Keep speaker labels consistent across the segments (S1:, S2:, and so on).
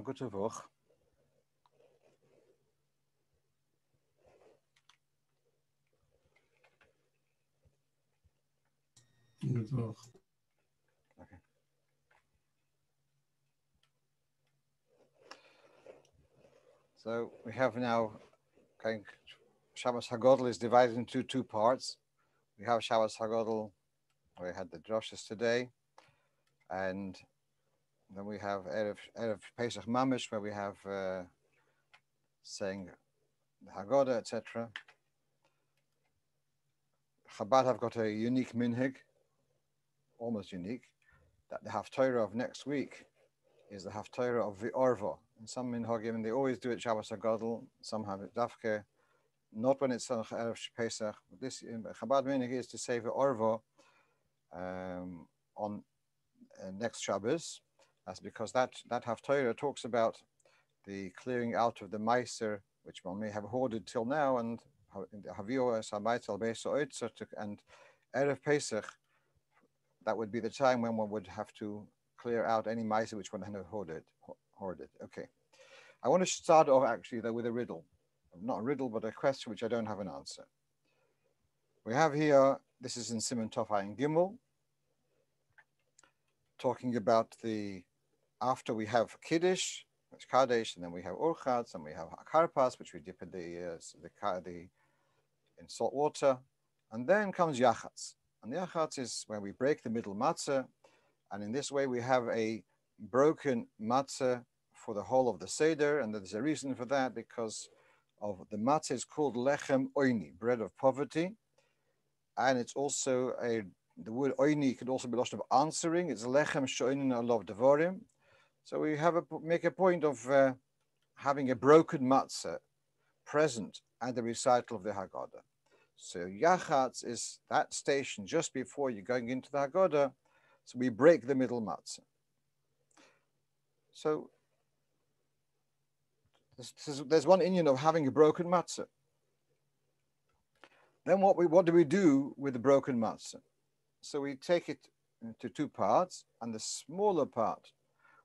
S1: a gute Woche.
S2: Good Woche.
S1: Okay. So we have now, Shabbos HaGodel is divided into two parts. We have Shabbos HaGodel, we had the droshes today, and then we have Erev Pesach Mamish, where we have saying the Haggadah, etc. Chabad have got a unique minhag, almost unique, that the Haftorah of next week is the Haftorah of the Orva. And some minhagim, they always do it Shabbos HaGodel, some have it Dafke, not when it's Erev Pesach. This Chabad minhag is to say the Orva on next Shabbos. That's because that Haftorah talks about the clearing out of the Meiser, which one may have hoarded till now, and and Erev Pesach, that would be the time when one would have to clear out any Meiser which one had hoarded. Okay. I want to start off actually though with a riddle. Not a riddle, but a question which I don't have an answer. We have here, this is in Siman Tov Ayin Gimel, talking about after we have Kiddush, it's Kadesh, and then we have Urchatz, and we have Karpas, which we dip in in salt water, and then comes Yachatz. And Yachatz is where we break the middle matzah, and in this way we have a broken matzah for the whole of the Seder, and there's a reason for that, because of the matzah is called Lechem Oini, bread of poverty, and it's also the word Oini could also be lost of answering. It's Lechem Shoinin Alav Devorim. So we make a point of having a broken matzah present at the recital of the Haggadah. So Yachatz is that station just before you're going into the Haggadah. So we break the middle matzah. So there's one inyan of having a broken matzah. Then what do we do with the broken matzah? So we take it into two parts, and the smaller part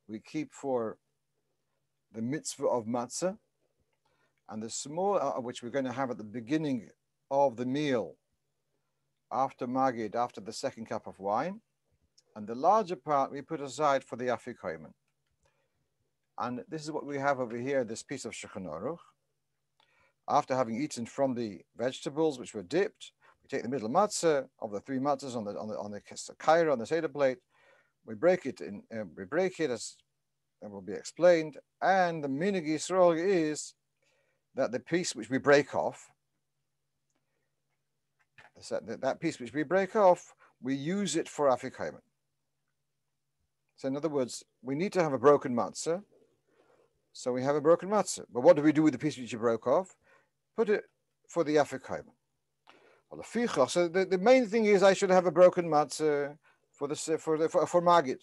S1: we keep for the mitzvah of matzah, and the small, which we're going to have at the beginning of the meal, after Magid, after the second cup of wine, and the larger part we put aside for the Afikomen. And this is what we have over here, this piece of Shulchan Aruch. After having eaten from the vegetables which were dipped, we take the middle matzah of the three matzahs on the kaira, on the Seder plate. We break it as it will be explained. And the minhag Yisrael is that the piece which we break off, that piece which we break off, we use it for Afikomen. So in other words, we need to have a broken matzah. So we have a broken matzah. But what do we do with the piece which you broke off? Put it for the Afikomen. So the main thing is I should have a broken matzah for Magid.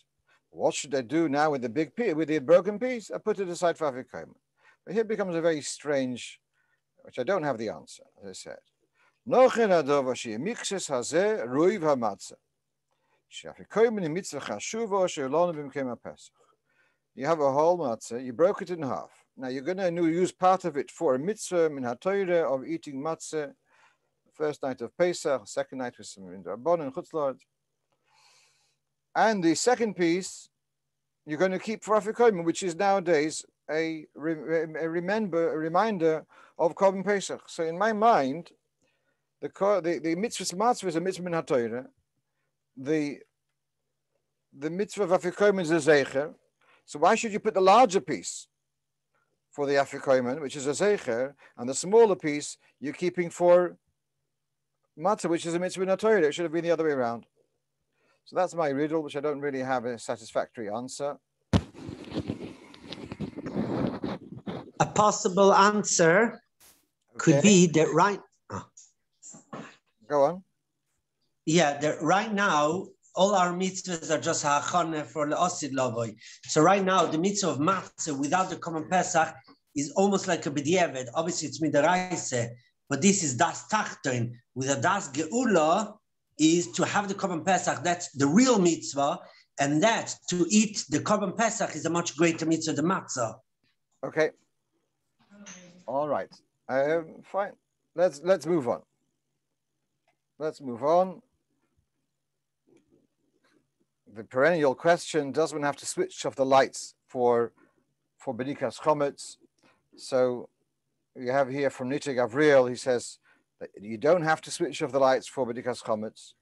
S1: What should I do now with the big piece, with the broken piece? I put it aside for Afikomen. But here it becomes a very strange, which I don't have the answer, as I said. You have a whole matzah, you broke it in half. Now you're going to use part of it for a mitzvah min haTorah of eating matzah, first night of Pesach, second night with some Rabban and Chutzlard. And the second piece you're going to keep for Afikomen, which is nowadays a reminder of Korban Pesach. So in my mind, the mitzvah matzah is a mitzvah min haTorah. The mitzvah of Afikomen is a zecher. So why should you put the larger piece for the Afikomen, which is a zecher, and the smaller piece you're keeping for matzah, which is a mitzvah min haTorah? It should have been the other way around. So that's my riddle, which I don't really have a satisfactory answer.
S3: A possible answer could be that
S1: Go on.
S3: Yeah, that right now, all our mitzvahs are just ha'achane for le'osid lavoy. So right now, the mitzvah of matzah without the Korban Pesach is almost like a b'diavad. Obviously, it's midaraise, but this is das tachton. With a das geula is to have the Korban Pesach. That's the real mitzvah, and that to eat the Korban Pesach is a much greater mitzvah than matzah.
S1: Okay. All right. Fine. Let's move on. Let's move on. The perennial question: does one have to switch off the lights for Bedika's Chometz? So you have here from Nitya Gavriel. He says that you don't have to switch off the lights for Bedika's Chometz,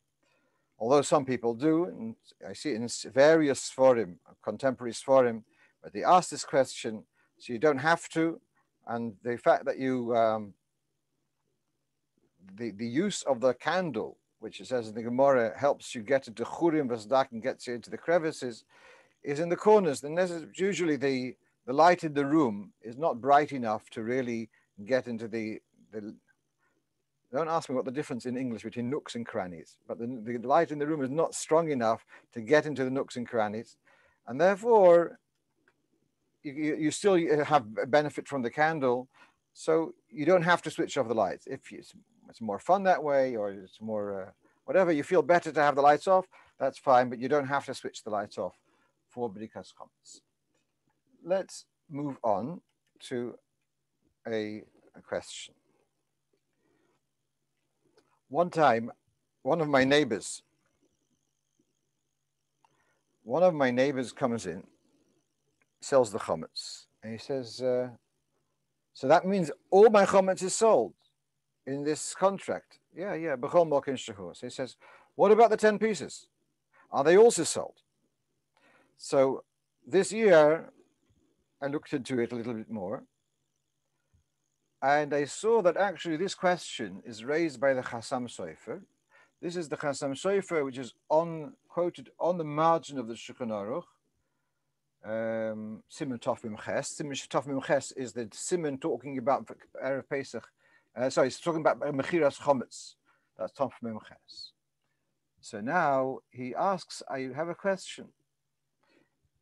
S1: although some people do, and I see it in various Sforim, contemporary Sforim, but they ask this question, so you don't have to, and the fact that you the use of the candle, which it says in the Gemara, helps you get into Churim V'Zdak and gets you into the crevices, is in the corners. And usually the light in the room is not bright enough to really get into the don't ask me what the difference in English between nooks and crannies, but the light in the room is not strong enough to get into the nooks and crannies. And therefore, you still have a benefit from the candle. So you don't have to switch off the lights. If it's more fun that way, or it's more, whatever, you feel better to have the lights off, that's fine, but you don't have to switch the lights off for Bedika's Chometz. Let's move on to a question. One time, one of my neighbors comes in, sells the Chometz, and he says, so that means all my Chometz is sold in this contract. Yeah, B'chol Mokin Shehu. So he says, what about the 10 pieces? Are they also sold? So this year, I looked into it a little bit more, and I saw that actually this question is raised by the Chassam Sofer. This is the Chassam Sofer, which is quoted on the margin of the Shulchan Aruch. Siman Tov Mem Ches. Siman Tov Mem Ches is the Siman talking about Erev Pesach. It's talking about Mechiras Chometz. That's Tov Mem Ches. So now he asks, I have a question.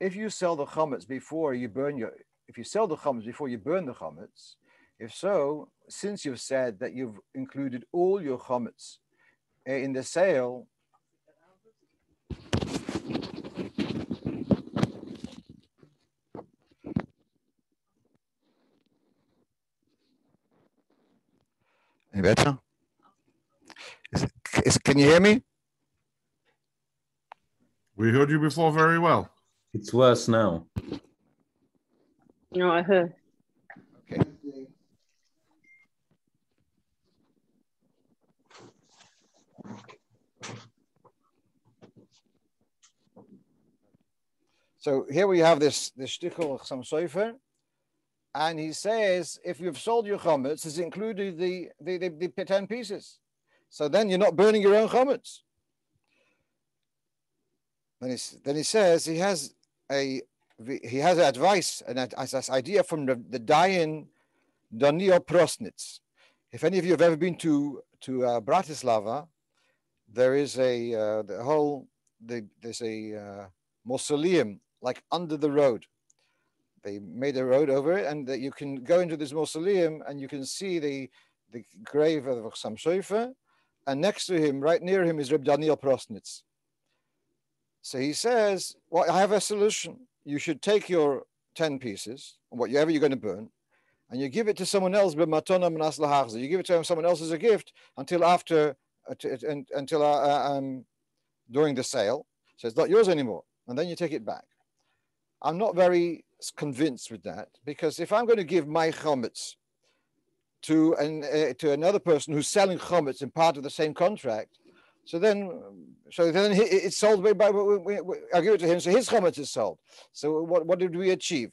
S1: If you sell the Chometz before you burn the Chometz, if so, since you've said that you've included all your Chometz in the sale, any better? Can you hear me?
S2: We heard you before very well.
S4: It's worse now.
S5: No, I heard.
S1: Okay. So here we have the shtickle of Chassam Sofer, and he says, if you've sold your Chometz, it's included the 10 pieces. So then you're not burning your own Chometz. Then he says he has advice and this idea from the Dayan Daniel Prosnitz. If any of you have ever been to Bratislava, there is there's a mausoleum like under the road. They made a road over it, and that you can go into this mausoleum and you can see the grave of Chassam Sofer, and next to him, right near him, is Reb Daniel Prosnitz. So he says, well, I have a solution. You should take your 10 pieces, whatever you're going to burn, and you give it to someone else, you give it to someone else as a gift until during the sale. So it's not yours anymore, and then you take it back. I'm not very convinced with that, because if I'm going to give my Chometz to another person who's selling Chometz in part of the same contract, so then it's sold I give it to him, so his Chometz is sold. So what did we achieve?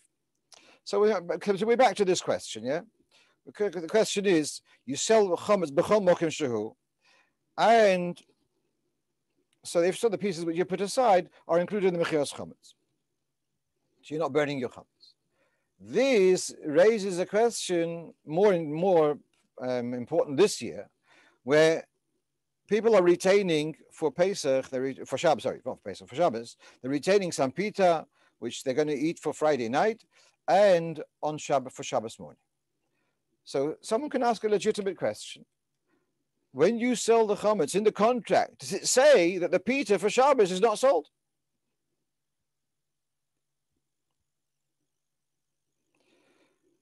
S1: So we're back to this question, yeah? The question is, you sell Chometz b'chol mokim shehu, and so the pieces which you put aside are included in the mechiras Chometz. So you're not burning your Chometz. This raises a question more and more important this year, where people are retaining for Pesach, for Shabbos, they're retaining some pita, which they're going to eat for Friday night, and on Shabbos for Shabbos morning. So someone can ask a legitimate question. When you sell the Chometz in the contract, does it say that the pita for Shabbos is not sold?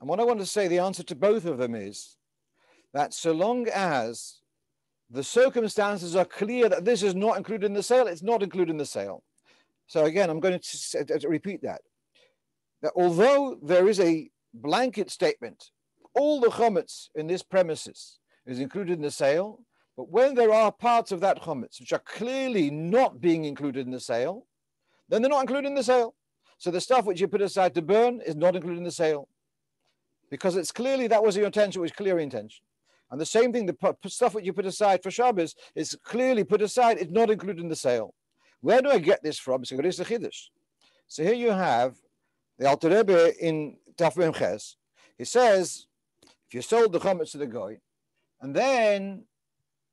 S1: And what I want to say, the answer to both of them is that so long as the circumstances are clear that this is not included in the sale, it's not included in the sale. So again, I'm going to repeat that although there is a blanket statement, all the chometz in this premises is included in the sale, but when there are parts of that chometz which are clearly not being included in the sale, then they're not included in the sale. So the stuff which you put aside to burn is not included in the sale, because it's clearly, that was your intention, it was clear intention. And the same thing, the stuff which you put aside for Shabbos is clearly put aside, it's not included in the sale. Where do I get this from? So here you have the Alter Rebbe in Taf Mem Ches. He says, if you sold the chometz to the goy, and then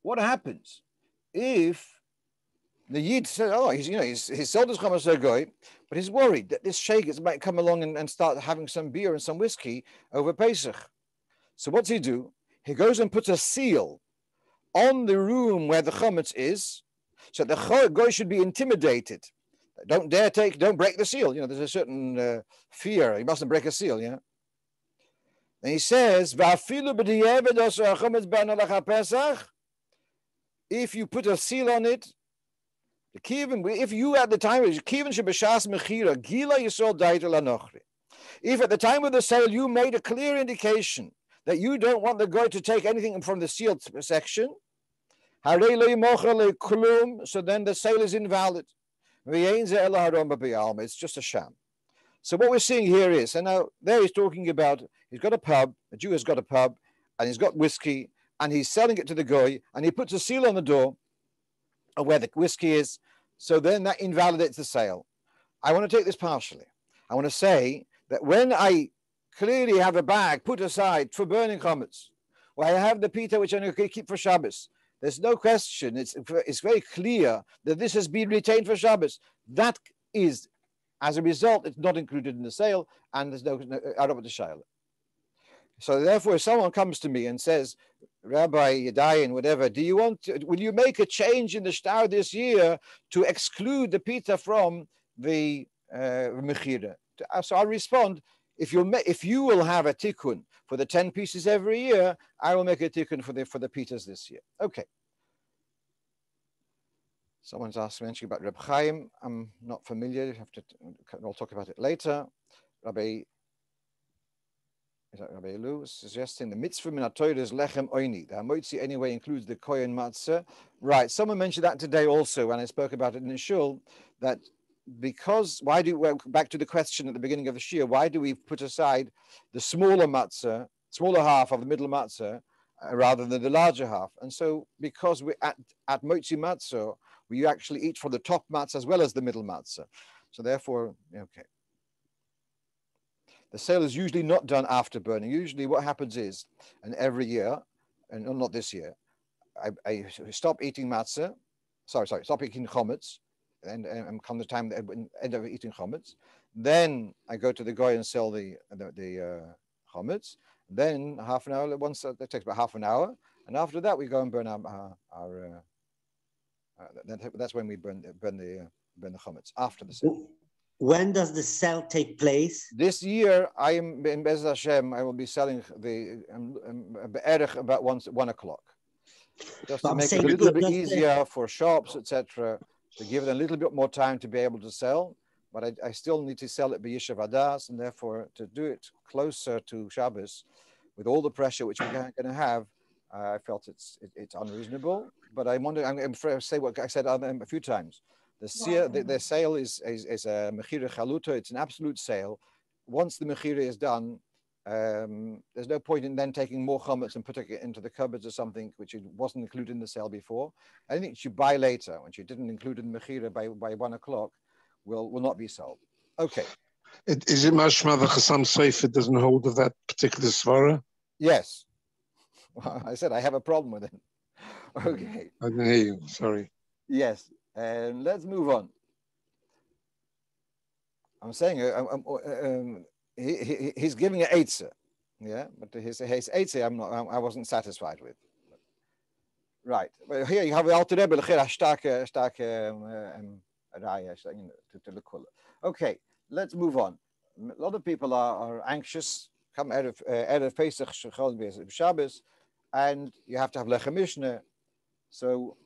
S1: what happens if the Yid says, oh, he's sold his chometz to the goy, but he's worried that this Cheque might come along and start having some beer and some whiskey over Pesach. So what's he do? He goes and puts a seal on the room where the chometz is, so the goy should be intimidated. Don't break the seal. There's a certain fear. He mustn't break a seal, And he says, if you put a seal on it, if you at the time, if at the time of the sale you made a clear indication that you don't want the guy to take anything from the sealed section, so then the sale is invalid. It's just a sham. So what we're seeing here is, and now there he's talking about, he's got a pub, a Jew has got a pub, and he's got whiskey, and he's selling it to the goy, and he puts a seal on the door of where the whiskey is, so then that invalidates the sale. I want to take this partially. I want to say that when I clearly have a bag put aside for burning chometz, where I have the pita which I'm going to keep for Shabbos, there's no question, it's very clear that this has been retained for Shabbos. That is, as a result, it's not included in the sale, and there's no out of the shayla. So therefore, if someone comes to me and says, Rabbi Yadayin, whatever, will you make a change in the shtar this year to exclude the pita from the mechira? So I'll respond, if you will have a tikkun for the 10 pieces every year, I will make a tikkun for the pitas this year. Okay. Someone's mentioning about Reb Chaim. I'm not familiar. I'll talk about it later. Rabbi Elu suggesting the mitzvah min HaTorah is lechem oini. The hamotzi anyway includes the kohen matzah. Right. Someone mentioned that today also when I spoke about it in the shul. That because back to the question at the beginning of the shir, why do we put aside the smaller matzah, smaller half of the middle matzah, rather than the larger half? And so because we at motzi matzah, we actually eat from the top matzah as well as the middle matzah. So therefore, okay. The sale is usually not done after burning. Usually what happens is, and every year, and not this year, I stop eating matzah, stop eating chometz, and come the time that I end up eating chometz. Then I go to the guy and sell the chometz. Then half an hour, that takes about half an hour. And after that, we go and burn that's when we burn the chometz, after the sale.
S3: When does the sale take place?
S1: This year, I am in Bez Hashem. I will be selling the about 1 o'clock, just to make it a little bit easier for shops, etc., to give it a little bit more time to be able to sell. But I still need to sell it b'yishav hadas, and therefore to do it closer to Shabbos, with all the pressure which we're going to have, I felt it's unreasonable. But I'm going to say what I said a few times. The sale is a mechira chaluta. It's an absolute sale. Once the mechira is done, there's no point in then taking more chometz and putting it into the cupboards or something which wasn't included in the sale before. Anything that you buy later, which you didn't include in the mechira by 1 o'clock, will not be sold. Okay.
S4: Is it mashma the Chassam Sofer doesn't hold of that particular svara?
S1: Yes. I said I have a problem with it. Okay.
S4: I didn't hear you. Sorry.
S1: Yes. And let's move on. I'm saying he's giving an eitzah, yeah, but his eitzah I wasn't satisfied with. Right. Well, here you have the Alter Rebbe Okay, let's move on. A lot of people are anxious come out of Pesach Shabbos, and you have to have lechem mishneh. So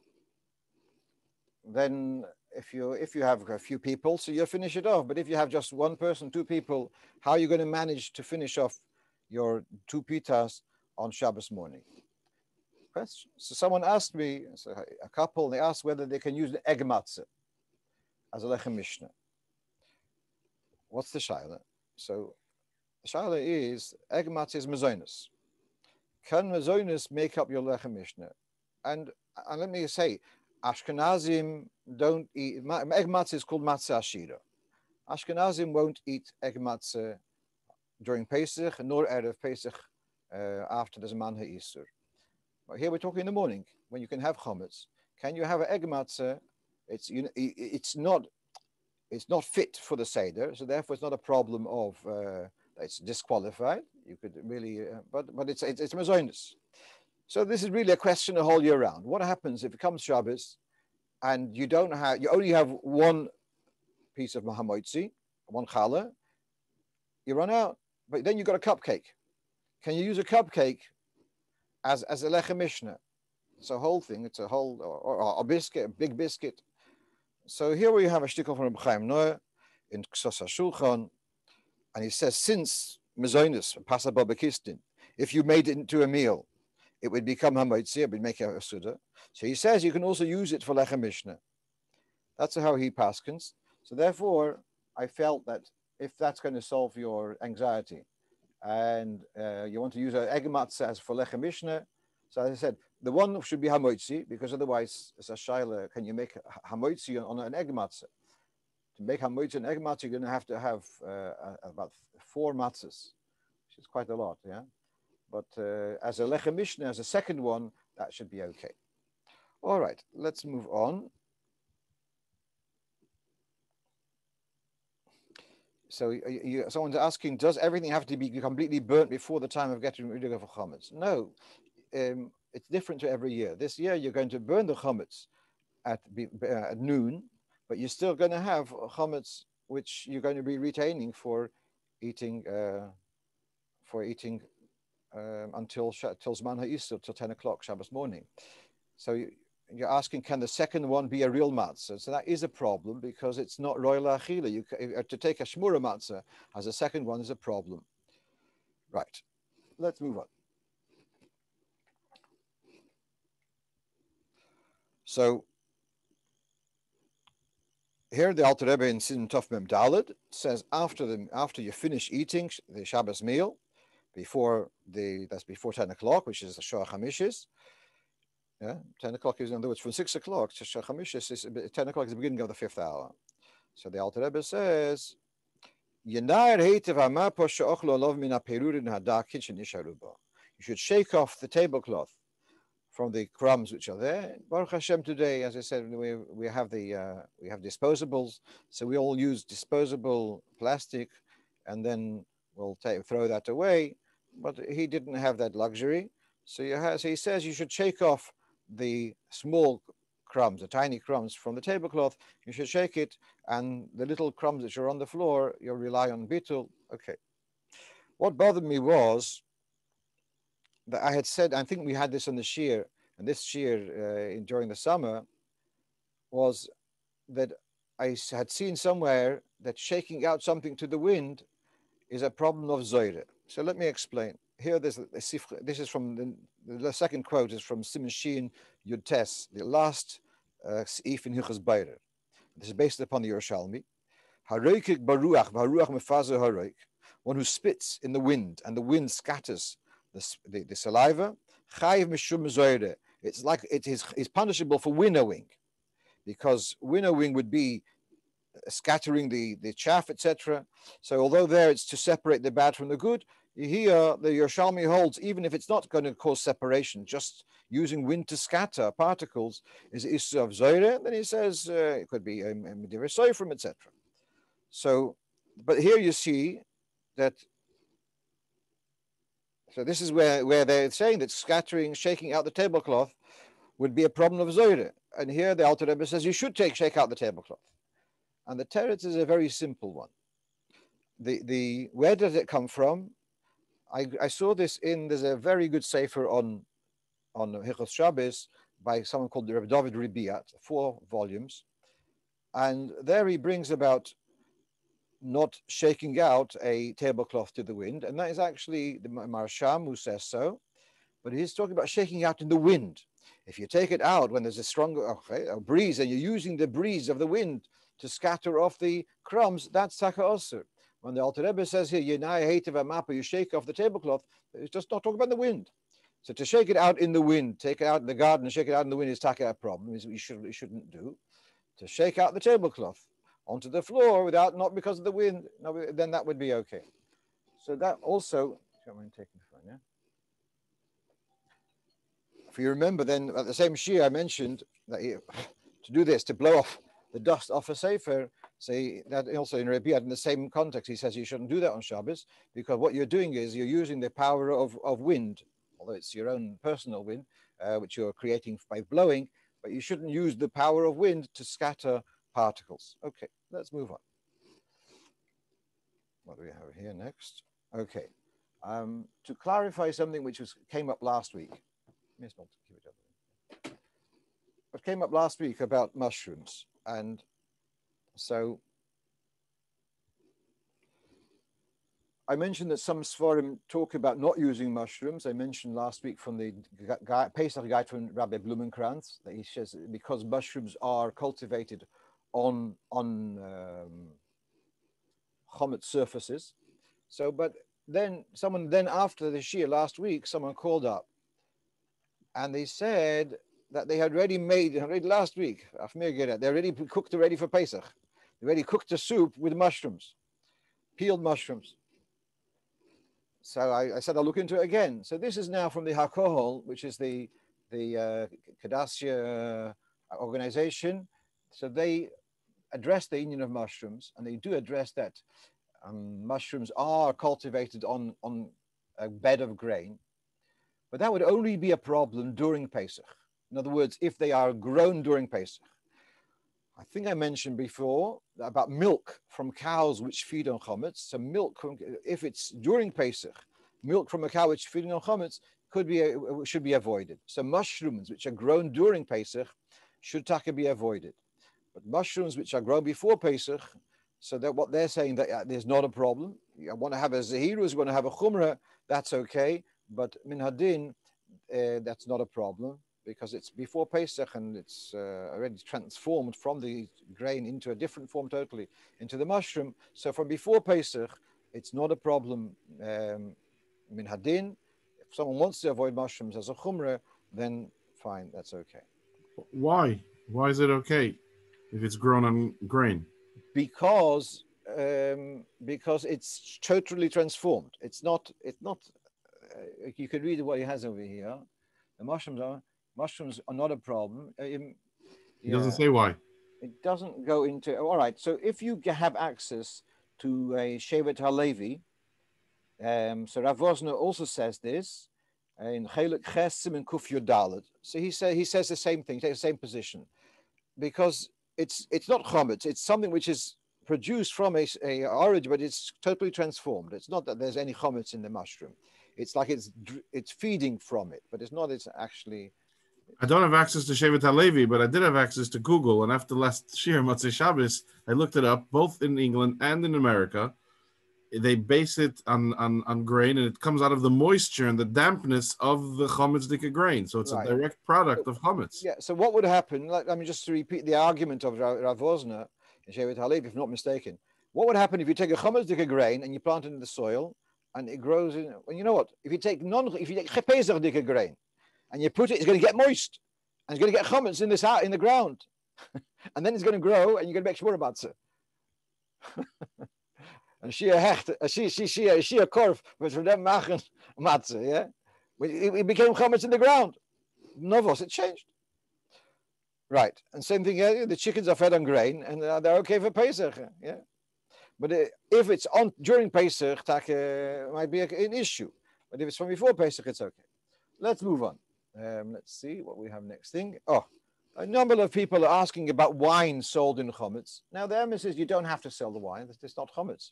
S1: then, if you have a few people, so you finish it off. But if you have just one person, two people, how are you going to manage to finish off your two pitas on Shabbos morning? Question. So someone asked me, so a couple, they asked whether they can use the Egg Matzo as a lechem mishneh. What's the shaila? So the shaila is Egg Matzo is mezonos. Can mezonos make up your lechem mishneh? And let me say, Ashkenazim don't eat, egg matzah is called matzah ashira. Ashkenazim won't eat egg matzah during Pesach, nor out of Pesach after the Zman HaIsur. But here we're talking in the morning, when you can have chometz. Can you have an egg matzah? It's not fit for the Seder, so therefore it's not a problem of, it's disqualified. You could really, but it's mezonos. So this is really a question the whole year round. What happens if it comes Shabbos and you only have one piece of mahamotzi, one challah, you run out, but then you've got a cupcake. Can you use a cupcake as a lechem mishneh? It's a whole thing. It's a whole, or a biscuit, a big biscuit. So here we have a shtickle from Reb Chaim Noah in Ksos HaShulchan, and he says, since mezonos, pasa babakistin, if you made it into a meal, it would become hamotzi, it would make a suda. So he says you can also use it for lechem mishneh. That's how he paskins. So therefore, I felt that if that's going to solve your anxiety, and you want to use an egg matzah as for lechem mishneh, so as I said, the one should be hamotzi, because otherwise, it's a shaila, can you make hamotzi on an egg matzah? To make hamotzi on an egg matzah, you're going to have about 4 matzahs, which is quite a lot, yeah? But as a lechem mishneh, as a second one, that should be okay. All right, let's move on. So someone's asking, does everything have to be completely burnt before the time of getting rid of chometz? No, it's different to every year. This year you're going to burn the chometz at noon, but you're still going to have chometz which you're going to be retaining for eating until Zman HaIsur, till 10 o'clock Shabbos morning. So you're asking, can the second one be a real matzah? So that is a problem because it's not royal achila. To take a shmura matzah as a second one is a problem. Right, let's move on. So here the Alter Rebbe in Sin Tov Mem Daled says after you finish eating the Shabbos meal, that's before 10 o'clock, which is the Shoah Chamishis. Yeah, 10 o'clock is, in other words, from 6 o'clock to Shoah Chamishis, 10 o'clock is the beginning of the 5th hour. So the Alter Rebbe says, you should shake off the tablecloth from the crumbs which are there. Baruch Hashem, today, as I said, we have disposables, so we all use disposable plastic, and then we'll throw that away. But he didn't have that luxury, so he says you should shake off the small crumbs, the tiny crumbs from the tablecloth. You should shake it, and the little crumbs which are on the floor, you'll rely on bitul. Okay. What bothered me was that I had said, I think we had this on the shear, and this shear during the summer, was that I had seen somewhere that shaking out something to the wind is a problem of zoyre. So let me explain. Here, this is from the second quote is from Siman Shin Yud Tes, the last seif in Hilchos Beirer. This is based upon the Yerushalmi. Haroikik baruach v'haruach mefazer haroik. One who spits in the wind and the wind scatters the saliva. Chayiv mishum zoyre. It's like it is punishable for winnowing, because winnowing would be scattering the chaff, etc. So although there it's to separate the bad from the good, here the Yerushalmi holds, even if it's not going to cause separation, just using wind to scatter particles is issue of zoyre. Then he says it could be a medira soifrim, etc. So, but here you see that. So this is where they're saying that scattering, shaking out the tablecloth would be a problem of zoyre. And here the Alter Rebbe says you should shake out the tablecloth. And the teretz is a very simple one. Where does it come from? I saw this there's a very good sefer on Hilchos Shabbos by someone called Rabbi David Ribiat, 4 volumes. And there he brings about not shaking out a tablecloth to the wind. And that is actually the Marsham who says so. But he's talking about shaking out in the wind. If you take it out when there's a strong a breeze and you're using the breeze of the wind to scatter off the crumbs, that's taka osur. When the Alter Rebbe says here, you shake off the tablecloth, it's just not talking about the wind. So to shake it out in the wind, take it out in the garden and shake it out in the wind is taka a problem, is what you shouldn't do. To shake out the tablecloth onto the floor not because of the wind, no, then that would be okay. So that also, if you remember then at the same shir I mentioned that to do this, to blow off the dust off a sefer, say that also in Rabbi in the same context, he says you shouldn't do that on Shabbos because what you're doing is you're using the power of wind, although it's your own personal wind, which you're creating by blowing, but you shouldn't use the power of wind to scatter particles. Okay, let's move on. What do we have here next? Okay, to clarify something which came up last week. What came up last week about mushrooms, and so I mentioned that some Sforim talk about not using mushrooms. I mentioned last week from the Pesach guide from Rabbi Blumenkrantz that he says because mushrooms are cultivated on Chometz surfaces. So, but then after the shir last week, someone called up and they said that they had already last week, they already cooked ready for Pesach. They already cooked a soup with mushrooms, peeled mushrooms. So I said, I'll look into it again. So this is now from the Hakohol, which is the Kadassia organization. So they address the union of mushrooms, and they do address that mushrooms are cultivated on a bed of grain, but that would only be a problem during Pesach. In other words, if they are grown during Pesach. I think I mentioned before about milk from cows which feed on Chometz. So milk, if it's during Pesach, milk from a cow which feeding on Chometz should be avoided. So mushrooms which are grown during Pesach should be avoided. But mushrooms which are grown before Pesach, so that what they're saying that there's not a problem. You want to have a zehirus, you want to have a chumrah, that's okay. But min hadin, that's not a problem, because it's before Pesach and it's already transformed from the grain into a different form totally, into the mushroom. So from before Pesach, it's not a problem. Min hadin, if someone wants to avoid mushrooms as a chumrah, then fine, that's okay.
S2: Why? Why is it okay if it's grown on grain?
S1: Because it's totally transformed. It's not. You can read what he has over here. The mushrooms are not a problem.
S2: He doesn't say why.
S1: It doesn't go into. All right. So if you have access to a Shevet HaLevi, so Rav Wosner also says this in Chelek Chesim and Kuf Yodalet. So he says the same thing. He takes the same position, because it's not chometz. It's something which is produced from a origin, but it's totally transformed. It's not that there's any chometz in the mushroom. It's like it's feeding from it, but it's not. It's actually.
S2: I don't have access to Shevet HaLevi, but I did have access to Google. And after last Shir Motzei Shabbos, I looked it up, both in England and in America. They base it on grain, and it comes out of the moisture and the dampness of the Chometz Dika grain. So it's a direct product of Chometz.
S1: Yeah. So what would happen? Just to repeat the argument of Rav Wosner in Shevet HaLevi, if not mistaken. What would happen if you take a Chometz Dika grain and you plant it in the soil and it grows in? Well, you know what? If you take Pesach Dika grain and you put it, it's going to get moist and it's going to get Chometz in the ground, and then it's going to grow and you're going to make Shmura Matzah. And Shia Hecht, Shia Korf, which for them machen Matzah, yeah? It became Chometz in the ground. Novos, it changed. Right. And same thing here, the chickens are fed on grain and they're okay for Pesach, yeah? But if it's on during Pesach, it might be an issue. But if it's from before Pesach, it's okay. Let's move on. Let's see what we have next thing. Oh, a number of people are asking about wine sold in Chometz. Now, the Emma says you don't have to sell the wine. It's not Chometz.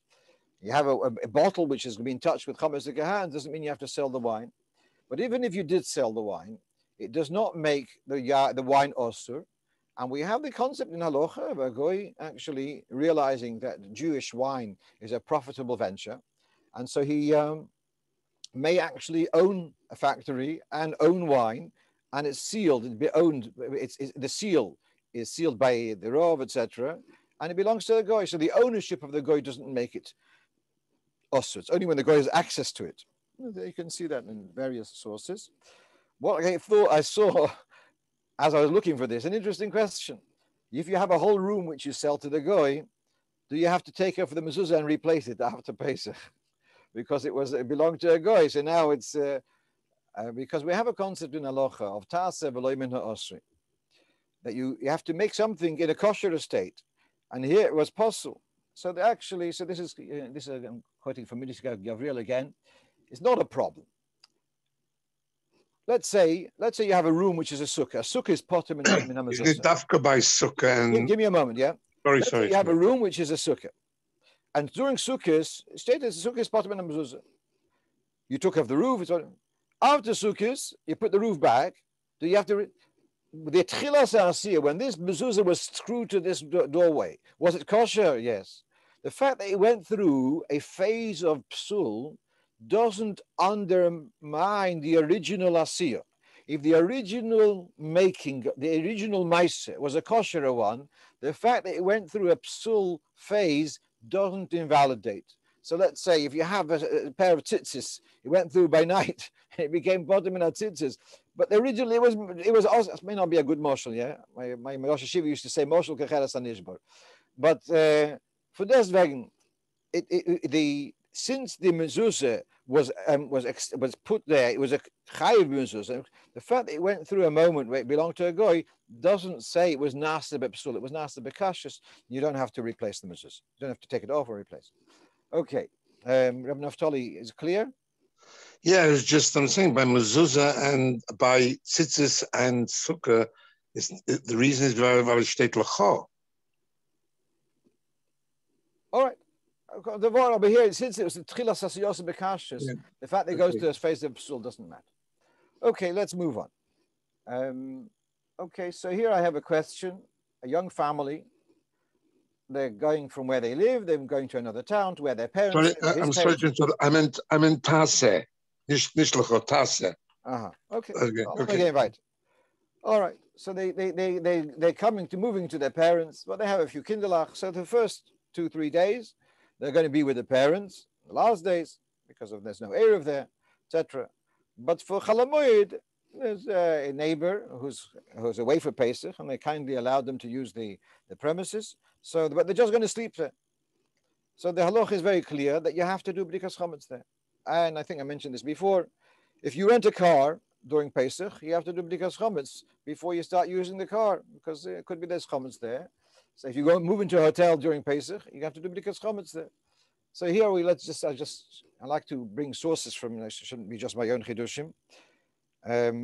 S1: You have a bottle which has been touched with Chometz and doesn't mean you have to sell the wine. But even if you did sell the wine, it does not make the wine osur. And we have the concept in halacha of a goy actually realizing that Jewish wine is a profitable venture. And so he may actually own a factory and own wine, and it's sealed, it'd be owned, the seal is sealed by the Rov, etc., and it belongs to the goy. So the ownership of the goy doesn't make it osur. It's only when the goy has access to it. You can see that in various sources. What I thought I saw as I was looking for this, an interesting question. If you have a whole room which you sell to the goy, do you have to take it for the mezuzah and replace it after Pesach? Because it belonged to a goy. So now it's because we have a concept in halacha of ta'aseh v'lo min ha'osri, that you have to make something in a kosher state, and here it was possible. So this is I'm quoting from Bedika Gabriel again. It's not a problem. Let's say you have a room which is a sukkah. A sukkah is potem in
S4: Isn't it dafka by sukkah and...
S1: Give me a moment, yeah?
S4: Sorry.
S1: You have a room which is a sukkah. And during sukkahs, stated sukkah is potem in mezuzah. You took off the roof. After sukkahs, you put the roof back. Do you have to... The tchilas asiyah, when this mezuzah was screwed to this doorway, was it kosher? Yes. The fact that it went through a phase of psul doesn't undermine the original asiyah. If the original making, the original maaseh was a kosher one, the fact that it went through a psul phase doesn't invalidate. So let's say if you have a pair of tzitzis, it went through by night, it became bottom in our tzitzis. But originally it was also, it may not be a good moshel, yeah? My Rosh Hashiva used to say moshel kecheres anishbar. But for deswegen, since the mezuzah was put there, it was a chayiv mezuzah. The fact that it went through a moment where it belonged to a goy doesn't say it was nasa b'psul. It was nasa b'kashus. You don't have to replace the mezuzah. You don't have to take it off or replace it. Okay, Rabbi Naftali, is it clear?
S4: Yeah, it's just I'm saying by mezuzah and by tzitzis and sukkah, the reason is weil es steht l'cha.
S1: All right. The word over here, since it was the tchilas hasiyos bekashus, the fact that it goes to a phase of psul doesn't matter. Okay, let's move on. Okay, so here I have a question. A young family, they're going from where they live, they're going to another town to where their parents live.
S4: I'm sorry to interrupt. I meant taseh, nicht l'cha, taseh.
S1: Okay. Okay, right. All right. So they're moving to their parents, but they have a few kinderlach. So the first 2-3 days, they're going to be with the parents. The last days, because there's no Erev there, etc. But for Chalamoid, there's a neighbor who's away for Pesach, and they kindly allowed them to use the premises. So, but they're just going to sleep there. So the halach is very clear that you have to do Bedikas Chometz there. And I think I mentioned this before. If you rent a car during Pesach, you have to do Bedikas Chometz before you start using the car, because it could be there's Chometz there. So if you go move into a hotel during Pesach, you have to do Bedikas Chometz there. So here I like to bring sources from, it shouldn't be just my own chidushim.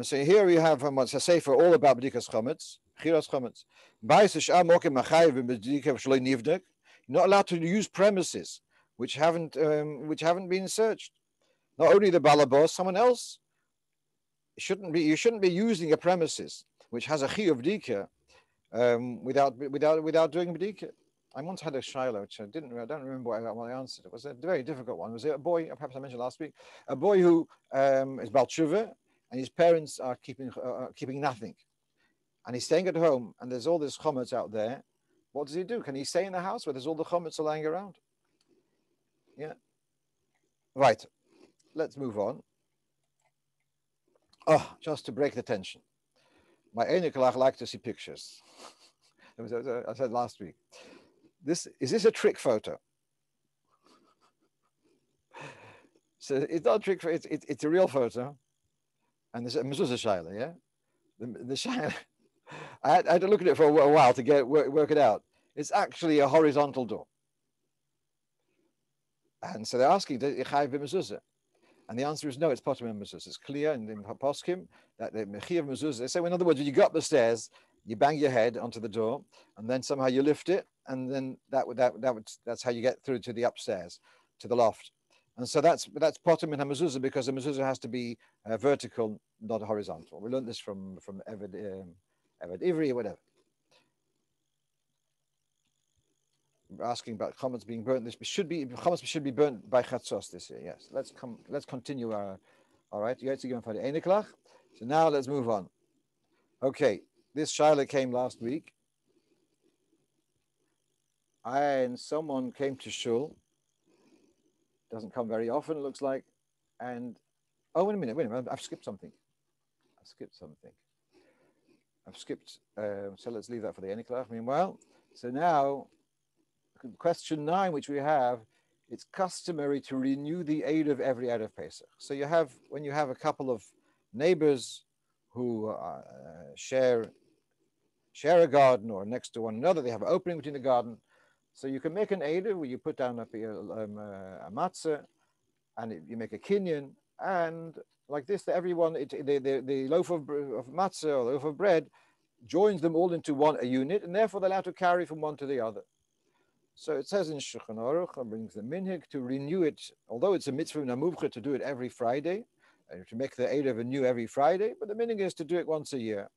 S1: So here we have what's a sefer all about Bedikas Chometz, Chiras Chometz. You're not allowed to use premises which haven't been searched. Not only the balabos, someone else. You shouldn't be using a premises which has a chi of Bedika without doing Bedika. I once had a shiloh, which I don't remember what I answered. It was a very difficult one. Was it a boy? Perhaps I mentioned last week. A boy who is Bal Tshuva, and his parents are keeping nothing, and he's staying at home, and there's all this chometz out there. What does he do? Can he stay in the house where there's all the chometz lying around? Yeah. Right. Let's move on. Oh, just to break the tension. My Einikelach like to see pictures. I said last week. Is this a trick photo? So it's not a trick photo, it's a real photo. And there's a Mezuza Shaila, yeah? The Shaila, I had to look at it for a while to work it out. It's actually a horizontal door. And so they're asking, does it chayiv b'mezuzah? And the answer is no, it's potem in mezuzah. It's clear in poskim that the mechi of mezuzah. They say, in other words, when you go up the stairs, you bang your head onto the door, and then somehow you lift it, and then that's how you get through to the upstairs. to the loft. And so that's bottom in a mezuzah, because the mezuzah has to be vertical, not horizontal. We learned this from Eved Ivri or whatever. We're asking about Chometz being burnt. Chometz should be burnt by Chatzos this year. Yes. Let's continue our. All right. You have to go for the Einiklach. So now let's move on. Okay. This Shaila came last week, and someone came to shul. Doesn't come very often, it looks like. And wait a minute. I've skipped something. So let's leave that for the Einiklach. Meanwhile, so now. Question 9, which we have, it's customary to renew the Erev every Erev Pesach. So when you have a couple of neighbors who share a garden or next to one another, they have an opening between the garden. So you can make an Erev where you put down a matzah, and you make a kinyan, and like this, everyone, the loaf of matzah or the loaf of bread joins them all into a unit, and therefore they're allowed to carry from one to the other. So it says in Shulchan Aruch, and brings the minhag to renew it, although it's a mitzvah namuvcha to do it every Friday, to make the Erev anew every Friday, but the minhag is to do it once a year.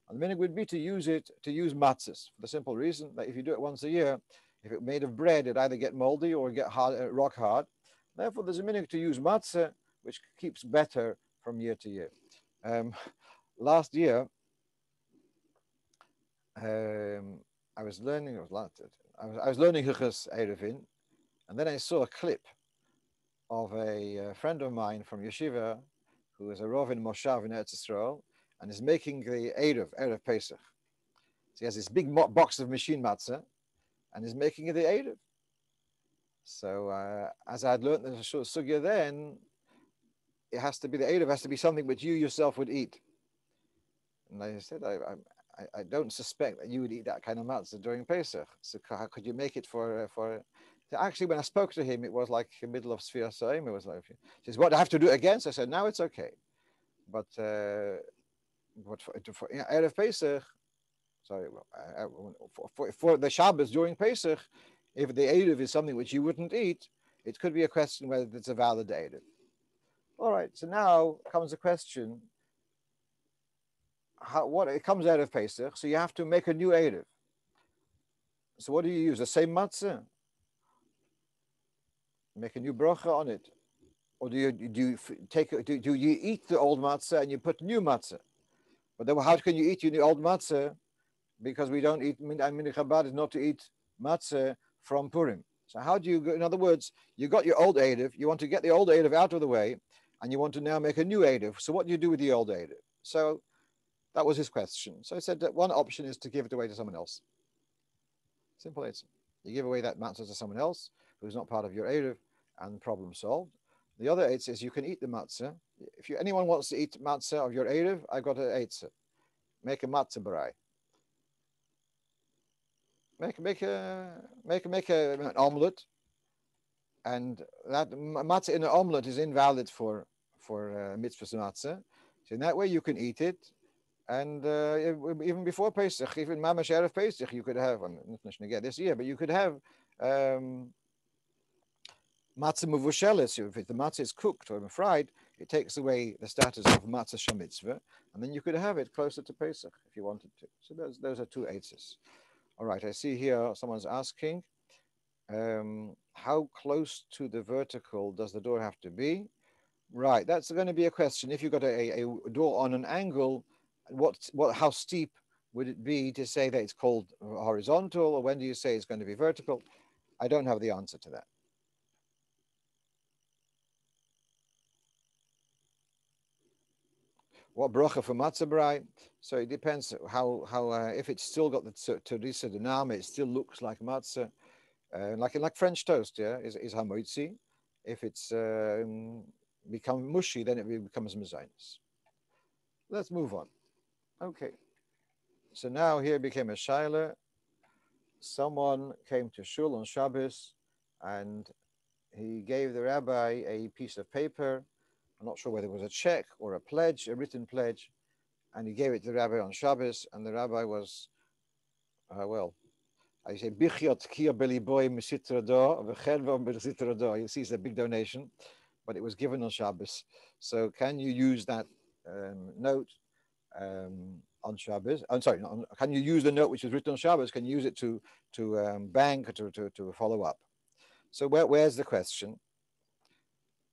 S1: And the minhag would be to use matzahs, for the simple reason that if you do it once a year, if it's made of bread, it either get moldy or get hard, rock hard. Therefore, there's a minhag to use matzah, which keeps better from year to year. Last year, I was learning Hilchos Erevin, and then I saw a clip of a friend of mine from Yeshiva, who is a Rav in Moshav in Eretz Yisrael, and is making the Erev Pesach. So he has this big box of machine matzah, and is making it the Erev. So as I had learned the sugya then, the Erev has to be something which you yourself would eat. And I said, I don't suspect that you would eat that kind of matzah during Pesach. So how could you make it for? Actually, when I spoke to him, it was like the middle of Sfir Soim. It was like, he says, "What, do I have to do it again?" So I said, "No, it's okay." But for Erev Pesach, for the Shabbos during Pesach, if the Erev is something which you wouldn't eat, it could be a question whether it's a valid Erev. All right. So now comes the question. What it comes out of Pesach, so you have to make a new Erev. So what do you use? The same matzah? Make a new bracha on it, or do you eat the old matzah and you put new matzah? But then how can you eat your old matzah? Because we don't eat. Minhag Chabad is not to eat matzah from Purim. So how do you go? In other words, you got your old Erev, you want to get the old Erev out of the way, and you want to now make a new Erev. So what do you do with the old Erev? So that was his question. So I said that one option is to give it away to someone else. Simple answer. You give away that matzah to someone else who's not part of your Erev, and problem solved. The other answer is you can eat the matzah. If anyone wants to eat matzah of your Erev, I've got an answer. Make a matzah barai. Make an omelette, and that matzah in an omelette is invalid for mitzvah matzah. So in that way you can eat it. And even before Pesach, even Mamash Erev Pesach, you could have, not again this year, but you could have matzah muvushelis. If the matzah is cooked or fried, it takes away the status of matzah shamitzvah, and then you could have it closer to Pesach if you wanted to. So those are two eitzes. All right, I see here someone's asking, how close to the vertical does the door have to be? Right, that's going to be a question. If you've got a door on an angle, how steep would it be to say that it's called horizontal, or when do you say it's going to be vertical? I don't have the answer to that. What bracha for matzah brai? So it depends how if it's still got the terisa denama, it still looks like matzah, like French toast, yeah, is hamoitzi. If it's become mushy, then it becomes mezainis. Let's move on. Okay. So now here became a shaila. Someone came to shul on Shabbos, and he gave the rabbi a piece of paper. I'm not sure whether it was a check or a pledge, a written pledge, and he gave it to the rabbi on Shabbos, and the rabbi was, I say, Bichiot Kia Billy Boy Misitrado, Vechelva Misitrado. You see, it's a big donation, but it was given on Shabbos. So can you use that note on Shabbos? I'm sorry, can you use the note which was written on Shabbos? Can you use it to bank, to follow up? So where's the question?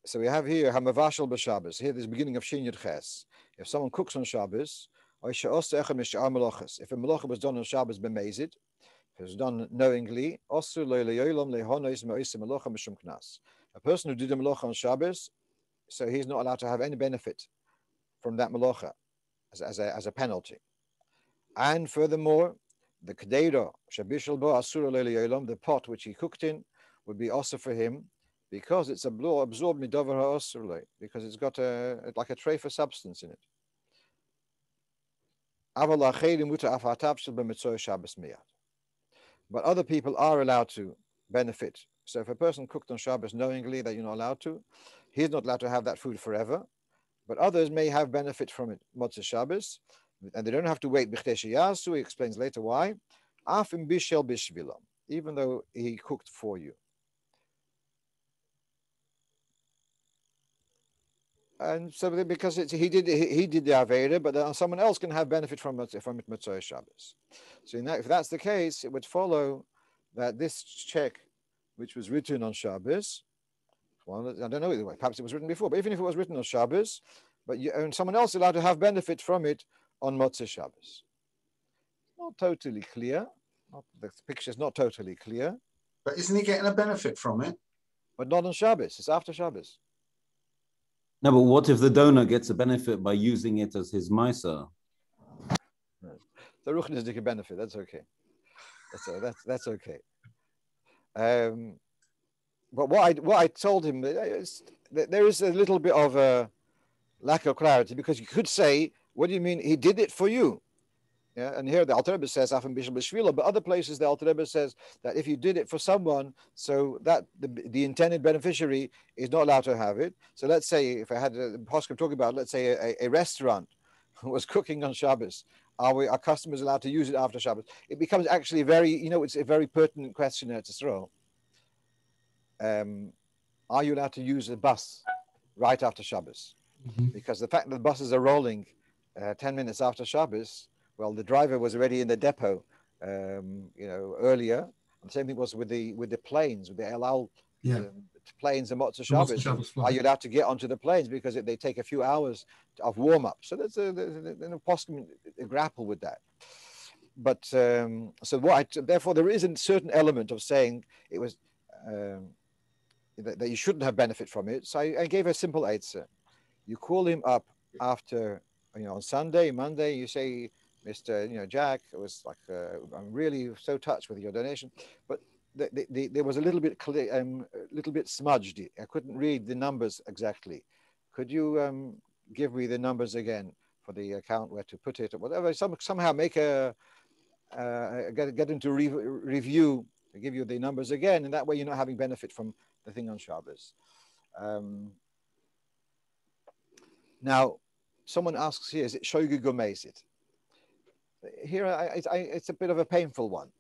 S1: So we have here Hamavashal b'Shabbos. Here, there's the beginning of Shin Yud Ches. If someone cooks on Shabbos, if a malacha was done on Shabbos b'mezid, if it was done knowingly, a person who did a malacha on Shabbos, so he's not allowed to have any benefit from that malacha as a penalty. And furthermore, the kedera shabishal bo asur le'yolam, the pot which he cooked in, would be also for him, because it's absorbed midover ha'asur, because it's got like a trefa substance in it. But other people are allowed to benefit. So if a person cooked on Shabbos knowingly that you're not allowed to, he's not allowed to have that food forever. But others may have benefit from it, Motzei Shabbos, and they don't have to wait. He explains later why. Even though he cooked for you. And so because he did the Aveda, but someone else can have benefit from it Motzei Shabbos. So if that's the case, it would follow that this check, which was written on Shabbos, well, I don't know, perhaps it was written before, but even if it was written on Shabbos, but and someone else is allowed to have benefit from it on Motzei Shabbos. Not totally clear. The picture is not totally clear.
S5: But isn't he getting a benefit from it?
S1: But not on Shabbos. It's after Shabbos.
S6: No, but what if the donor gets a benefit by using it as his Misa?
S1: The Ruchen is a benefit. That's okay. That's okay. But what I told him is that there is a little bit of a lack of clarity, because you could say, what do you mean he did it for you? Yeah, and here the Alter Rebbe says Afim Bishul B'Shvila, but other places the Alter Rebbe says that if you did it for someone, so that the intended beneficiary is not allowed to have it. So let's say if I had a poskim talking about, let's say a restaurant was cooking on Shabbos, are customers allowed to use it after Shabbos? It becomes actually it's a very pertinent question there to throw. Are you allowed to use a bus right after Shabbos? Mm-hmm. Because the fact that the buses are rolling 10 minutes after Shabbos, well, the driver was already in the depot, earlier. And the same thing was with the planes, with the El Al planes and Motzei Shabbos. Are you allowed to get onto the planes because they take a few hours of warm up? So that's a poskim grapple with that. But therefore there is a certain element of saying it was that you shouldn't have benefit from it. So I gave a simple answer. You call him up after, on Sunday, Monday. You say, Mr. Jack, it was like I'm really so touched with your donation, but there was a little bit smudged. I couldn't read the numbers exactly. Could you give me the numbers again for the account, where to put it or whatever? Somehow make get into review, to give you the numbers again, and that way you're not having benefit from the thing on Shabbos. Now, someone asks here, is it shogeg or mezid? Here, it's a bit of a painful one.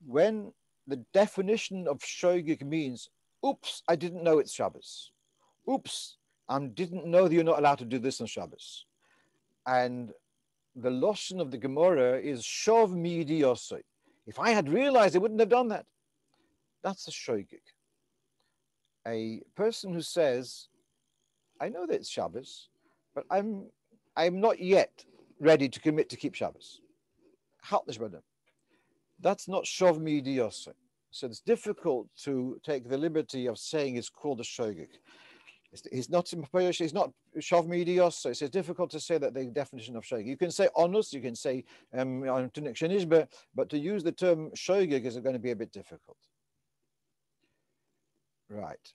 S1: When the definition of shogeg means, oops, I didn't know it's Shabbos. Oops, I didn't know that you're not allowed to do this on Shabbos. And the lashon of the Gemara is shov mi'idi yosei. If I had realized, I wouldn't have done that. That's a shogeg. A person who says, I know that it's Shabbos, but I'm not yet ready to commit to keep Shabbos. That's not shov mi'idi yosei. So it's difficult to take the liberty of saying it's called a shogeg. It's not shov mi'idi yosei. So it's difficult to say that the definition of shogeg. You can say onus, you can say but to use the term shogeg is going to be a bit difficult. Right.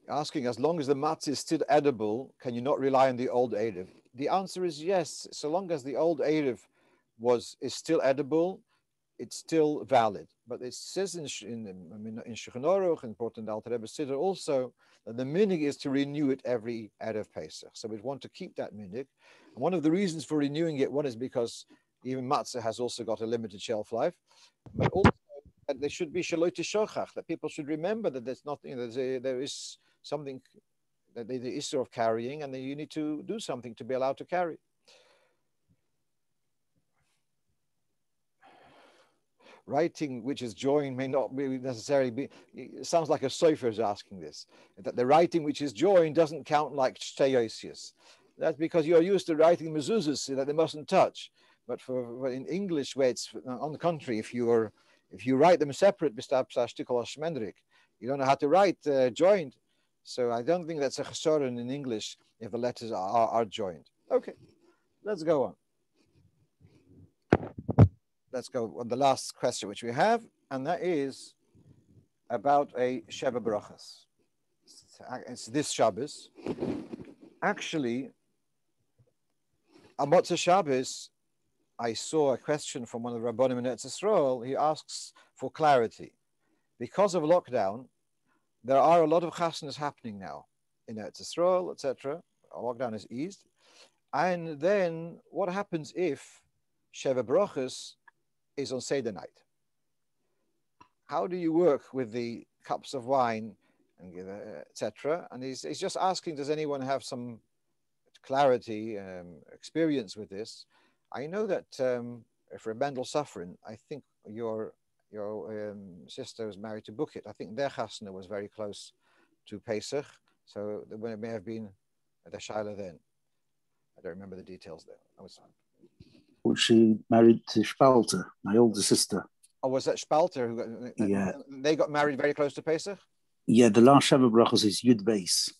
S1: Asking, as long as the matzah is still edible, can you not rely on the old Erev? The answer is yes. So long as the old Erev is still edible, it's still valid. But it says in Shulchan Aruch, important Alter Rebbe Siddur also, that the minig is to renew it every Erev Pesach. So we want to keep that minig. And one of the reasons for renewing it, one is because even matzah has also got a limited shelf life, but also that there should be shaloi tishochach, that people should remember that there's nothing, there is something, that the issue of carrying, and then you need to do something to be allowed to carry. Writing which is joined may not really necessarily be, it sounds like a sofer is asking this, that the writing which is joined doesn't count like shteyosius. That's because you're used to writing mezuzahs that they mustn't touch. But for in English, where it's on the contrary, if you write them separate, you don't know how to write joined. So I don't think that's a chesaron in English if the letters are joined. Okay, let's go on. Let's go on the last question which we have, and that is about a Sheva Brochos. It's this Shabbos. Actually, on Motzei Shabbos, I saw a question from one of the Rabbonim in Eretz Yisrael. He asks for clarity. Because of lockdown, there are a lot of chasnas happening now in Eretz Yisrael, etc. Lockdown is eased. And then what happens if Sheva Brochos is on Seder night? How do you work with the cups of wine, and etc.? And he's just asking, does anyone have some clarity, experience with this? I know that for Mendel Safran, I think your sister was married to Bukit. I think their chasna was very close to Pesach, so it may have been the Shaila then. I don't remember the details there.
S7: She married to Spalter, my older sister.
S1: Oh, was that Spalter who got?
S7: Yeah.
S1: They got married very close to Pesach?
S7: Yeah, the last Sheva Brochos is Yud Beis.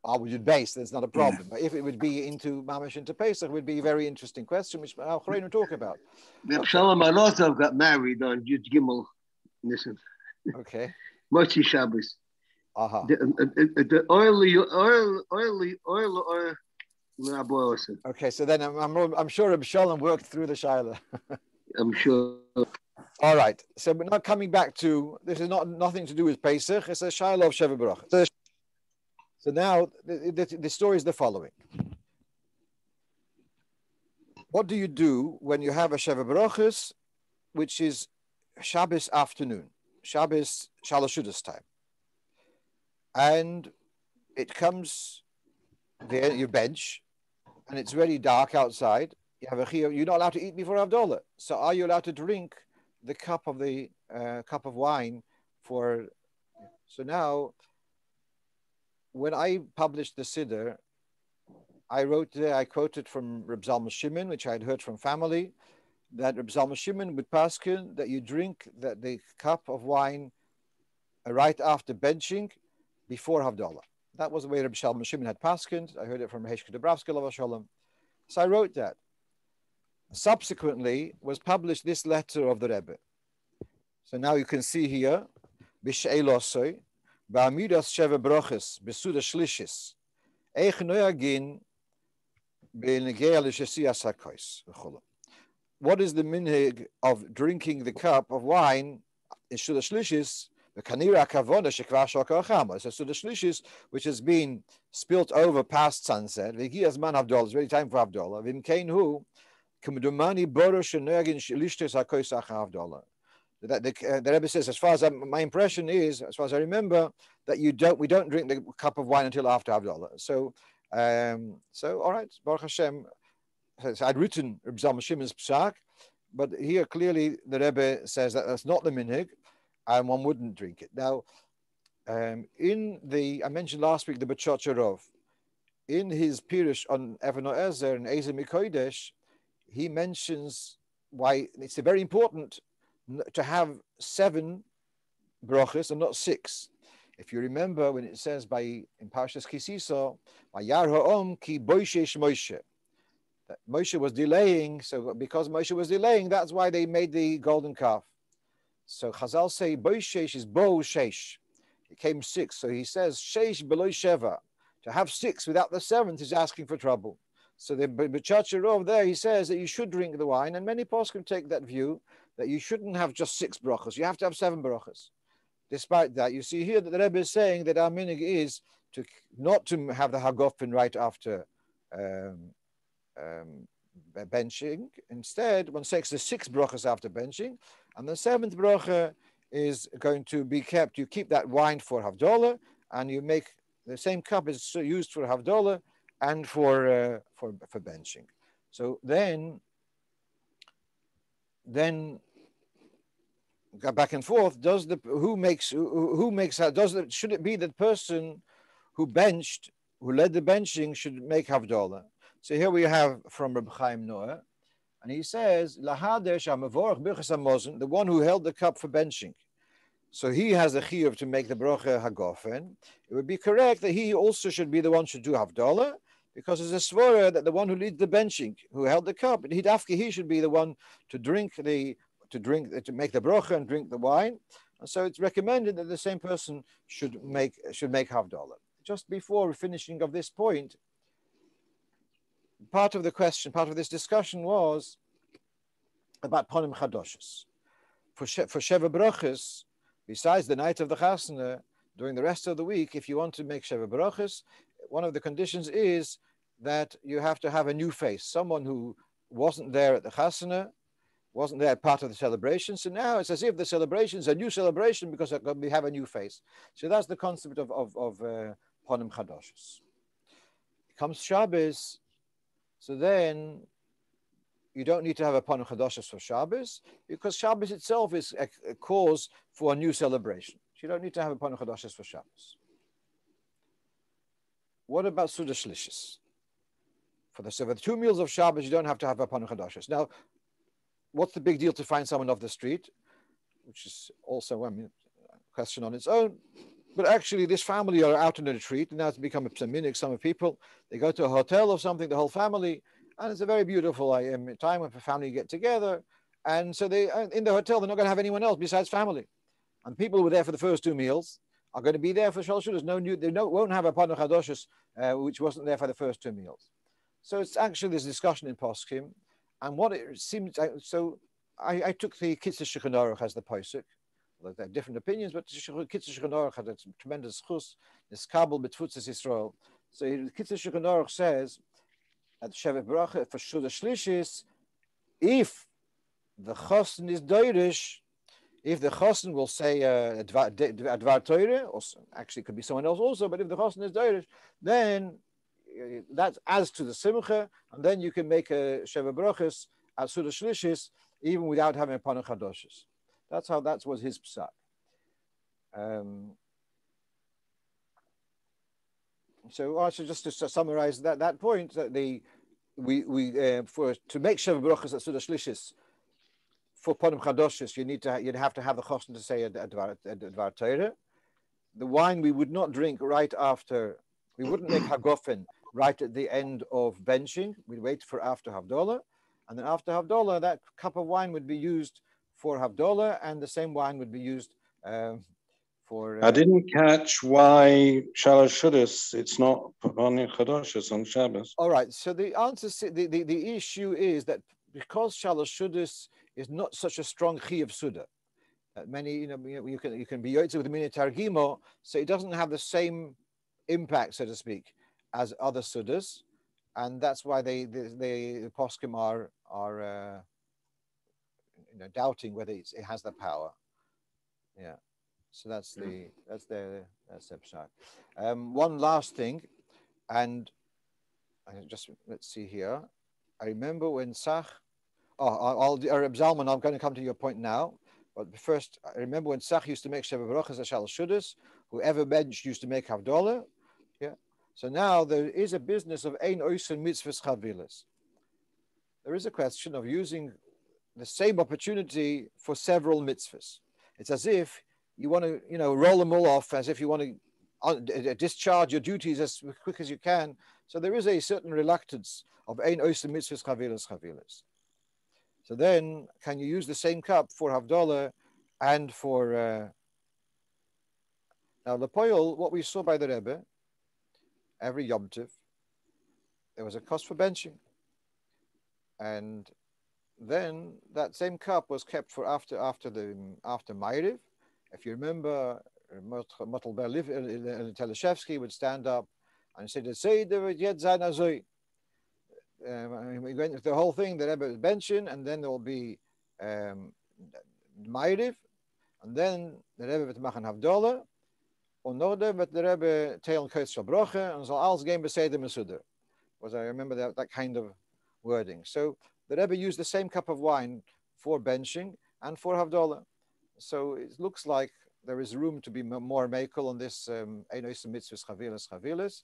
S1: Oh, Yud Beis, that's not a problem. Yeah. But if it would be into Mamash into Pesach, it would be a very interesting question, which Al Khorein will talk about.
S8: Reb Shalom Arotov got married on Yud Gimel Nisan.
S1: Okay.
S8: Motzei Shabbos.
S1: Aha.
S8: The oily.
S1: Okay, so then I'm sure Reb Shalom worked through the Shaila.
S8: I'm sure.
S1: All right, so we're not coming back to, this is nothing to do with Pesach, it's a Shaila of Sheva Brochos. So now the story is the following. What do you do when you have a Sheva Brochos, which is Shabbos afternoon, Shabbos Shalashudas time, and it comes there, your bench, and it's very dark outside. You have you're not allowed to eat before Havdalah. So are you allowed to drink the cup of wine for? So now, when I published the Siddur, I quoted from Reb Zalman Shimon, which I had heard from family, that Reb Zalman Shimon would paskin that you drink the cup of wine right after benching before Havdalah. That was the way Reb Zalman Shimon had paskined. I heard it from Heshke Dubravsky Lava Shalom. So I wrote that. Subsequently was published this letter of the Rebbe. So now you can see here, B'She'elosoi, Ba'amidas Sheva Brochos, B'Suda Shlishis, Eich Noyagin, B'Negea L'Shesiyas HaKois. What is the minhag of drinking the cup of wine in Suda Shlishis? The Kanira Kavona Shekvar Shokachama. So Suda Shlishis, which has been spilt over past sunset, V'Gias Man Havdalah, it's ready time for Havdalah. V'Imkein Hu, K'medumani Borosh Noyagin Lishtes HaKois Havdalah. The Rebbe says, as far as my impression is, as far as I remember, that we don't drink the cup of wine until after Havdalah. So all right, Baruch Hashem. So I'd written Reb Zalman Shimon's psak, but here clearly the Rebbe says that that's not the minhag, and one wouldn't drink it. Now, I mentioned last week the B'Chocharov, in his Pirush on Even Ezer and Ezer Mikodesh, he mentions why it's very important to have 7 brochos and not 6. If you remember when it says in Parshas Kisiso, Vayar ha'om ki boishesh Moshe, that Moshe was delaying, so because Moshe was delaying, that's why they made the golden calf. So Chazal say boishesh is bo sheish. It came 6, so he says sheish below sheva. To have 6 without the 7th is asking for trouble. So the B'Chacharov there, he says that you should drink the wine, and many poskim take that view, that you shouldn't have just 6 brachos, you have to have 7 brachos. Despite that, you see here that the Rebbe is saying that our minhag is not to have the Hagofin right after benching. Instead, one takes the 6 brochos after benching, and the 7th brocha is going to be kept. You keep that wine for Havdalah, and you make the same cup is used for Havdalah and for benching. So then go back and forth. Should it be the person who benched, who led the benching, should make Havdalah? So here we have from Reb Chaim Noah, and he says, the one who held the cup for benching. So he has the chiyuv to make the brocha hagofen. It would be correct that he also should be the one to do Havdalah, because there's a svara that the one who leads the benching, who held the cup, he should be the one to make the brocha and drink the wine. And so it's recommended that the same person should make Havdalah. Just before finishing of this point, part of this discussion was about Panim Chadoshes. For Sheva Brochos, besides the night of the Chasana, during the rest of the week, if you want to make Sheva Brochos, one of the conditions is that you have to have a new face, someone who wasn't there at the Chasana, wasn't there part of the celebration. So now it's as if the celebration is a new celebration because we have a new face. So that's the concept of Panim Chadoshes. Comes Shabbos, so then you don't need to have a Panim Chadoshes for Shabbos, because Shabbos itself is a cause for a new celebration. So you don't need to have a Panim Chadoshes for Shabbos. What about Suda Shlishis? For the 2 meals of Shabbos, you don't have to have a Panim Chadoshes. Now, what's the big deal to find someone off the street? Which is also a question on its own. But actually, this family are out on a retreat, and now it's become a minhag. Some people, they go to a hotel or something, the whole family, and it's a very beautiful time when the family get together. And so they, in the hotel, they're not going to have anyone else besides family. And people who were there for the first 2 meals are going to be there for Shalosh Shudas. Won't have a Panim Chadoshes, which wasn't there for the first 2 meals. So it's actually this discussion in Poskim, and what it seems. So I took the Kitzur Shulchan Aruch as the posuk. Well, there are different opinions, but Kitzur Shulchan Aruch had a tremendous chus, this kabel betfutzes Yisrael. So Kitzur Shulchan Aruch says at Shevet Bracha for Shuda Shlishis, if the chosn is doirish, if the chosn will say advar Torah, or actually it could be someone else also, but if the chosn is doirish, then that adds to the simcha, and then you can make a Sheva Brochos at Suda Shlishis even without having a Panim Chadoshes. That was his psak. So also just to summarize that point, that to make Sheva Brochos at Suda Shlishis for Panim Chadoshes, you'd have to have the chosn to say advar Torah. The wine we would not drink right after. We wouldn't make hagofen right at the end of benching. We'd wait for after Havdalah, and then after Havdalah, that cup of wine would be used for Havdalah, and the same wine would be used for.
S9: I didn't catch why Shalosh Shudas. It's not Panim Chadoshes on Shabbos.
S1: All right. So the answer, the issue is that because Shalosh Shudas is not such a strong chi of Suda, many you can be yotze with the minute targimo, so it doesn't have the same impact, so to speak, as other Sudas, and that's why the poskim are doubting whether it has the power. Yeah, so that's the psak. One last thing, and let's see here. I remember when Reb Zalman, I'm going to come to your point now, but first I remember when Sach used to make Sheva Brochos Shalosh Shudas. Whoever bench used to make Havdalah. Yeah. So now there is a business of ein oisen mitzvahs chavilas. There is a question of using the same opportunity for several mitzvahs. It's as if you want to, roll them all off, as if you want to discharge your duties as quick as you can. So there is a certain reluctance of ein oisen mitzvahs chavilas. So then, can you use the same cup for Havdalah and for now the poil? What we saw by the Rebbe, every Yom Tov, there was a cost for benching, and then that same cup was kept for after Ma'ariv. If you remember, Motel Teleshevsky would stand up and say, we went into the whole thing. The Rebbe is benching, and then there will be Ma'ariv, and then the Rebbe wird machen Havdalah, und Norde wird the Rebbe teilen Koetz shel Broche, and so alles gehen beseder Mesuder. Was I remember that kind of wording. So the Rebbe used the same cup of wine for benching and for Havdalah. So it looks like there is room to be more makel on this Einois Mitzvahs Chavilas.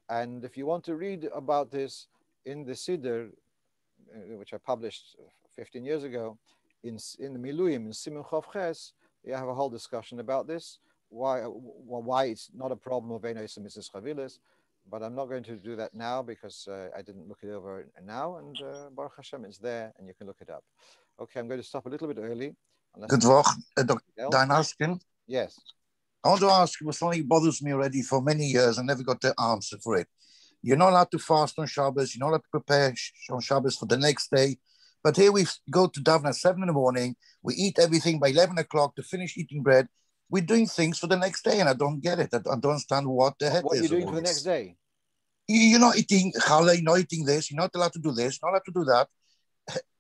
S1: And if you want to read about this in the Siddur, which I published 15 years ago, in the Miluyim, in Siman Chof Ches, you have a whole discussion about this, why it's not a problem of Einois Mitzvahs Chavilas. But I'm not going to do that now because I didn't look it over now. And Baruch Hashem, it's there and you can look it up. Okay, I'm going to stop a little bit early.
S10: Good work, Dr. Dan Askin.
S1: Yes.
S10: I want to ask you something that bothers me already for many years. I never got the answer for it. You're not allowed to fast on Shabbos. You're not allowed to prepare on Shabbos for the next day. But here we go to daven at 7 in the morning. We eat everything by 11 o'clock to finish eating bread. We're doing things for the next day, and I don't get it. I don't understand what the heck is.
S1: What are you doing for the next day?
S10: You're not eating challah, you're not eating this, you're not allowed to do this, you're not allowed to do that.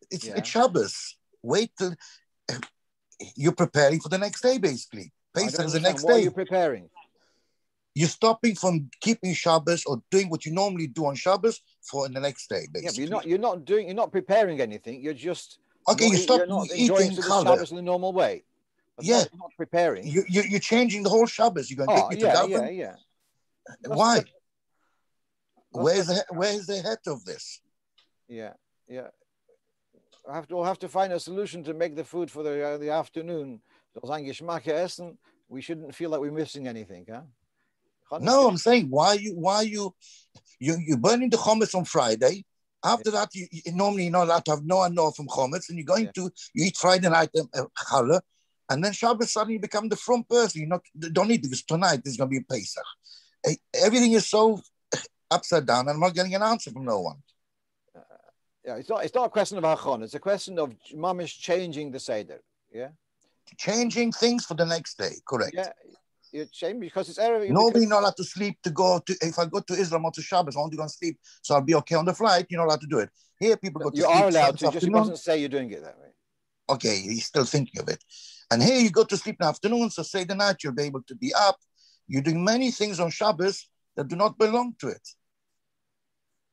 S10: It's Shabbos. Wait till you're preparing for the next day, basically. Pesach is the next day.
S1: What are you preparing?
S10: You're stopping from keeping Shabbos or doing what you normally do on Shabbos for the next day, basically.
S1: Yeah, but you're not preparing anything. You're just
S10: you stop eating
S1: Shabbos in the normal way. But
S10: yeah,
S1: not preparing.
S10: You're changing the whole Shabbos. You're going to take me to daven?
S1: Yeah.
S10: Why? Where's the head of this?
S1: Yeah. We'll have to find a solution to make the food for the afternoon. We shouldn't feel like we're missing anything, huh?
S10: No, I'm saying why you burning the Chometz on Friday. After that, you normally you're not allowed to have no from Chometz, and you're going to eat Friday night challah, and then Shabbos suddenly you become the front person. You don't need because tonight there's going to be a Pesach. Everything is so upside down, and I'm not getting an answer from no one.
S1: It's not a question of Achon. It's a question of mamish changing the Seder. Yeah,
S10: changing things for the next day. Correct.
S1: Yeah, you change because it's Erev.
S10: Nobody not allowed to sleep to go to. If I go to Israel or to Shabbos, I'm only going to sleep, so I'll be okay on the flight. You're not allowed to do it. Here, people go to.
S1: You are allowed to. Just you mustn't say you're doing it that way.
S10: Okay, he's still thinking of it. And here you go to sleep in the afternoon, so say the night you'll be able to be up. You're doing many things on Shabbos that do not belong to it.